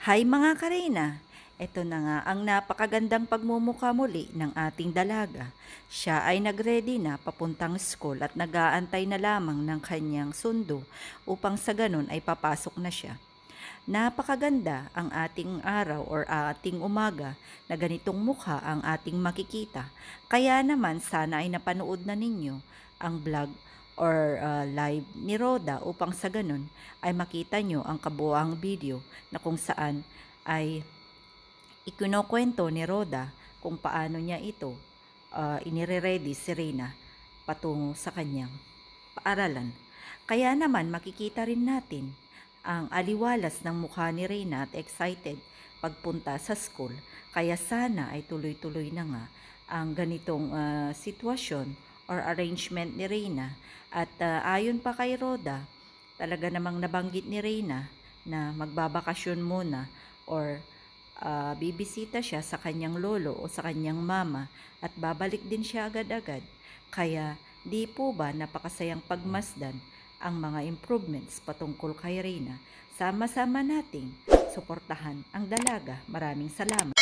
Hi mga karina! Ito na nga ang napakagandang pagmumukha muli ng ating dalaga. Siya ay nagready na papuntang school at nag-aantay na lamang ng kanyang sundo upang sa ganun ay papasok na siya. Napakaganda ang ating araw or ating umaga na ganitong mukha ang ating makikita. Kaya naman sana ay napanood na ninyo ang vlog or live ni Roda upang sa ganun ay makita nyo ang kabuuang video na kung saan ay ikinukwento ni Roda kung paano niya ito inire-ready si Reyna patungo sa kanyang paaralan. Kaya naman makikita rin natin ang aliwalas ng mukha ni Reyna at excited pagpunta sa school. Kaya sana ay tuloy-tuloy na nga ang ganitong sitwasyon or arrangement ni Reyna. At ayon pa kay Roda, talaga namang nabanggit ni Reyna na magbabakasyon muna or bibisita siya sa kanyang lolo o sa kanyang mama at babalik din siya agad-agad. Kaya di po ba napakasayang pagmasdan ang mga improvements patungkol kay Reyna. Sama-sama nating suportahan ang dalaga. Maraming salamat.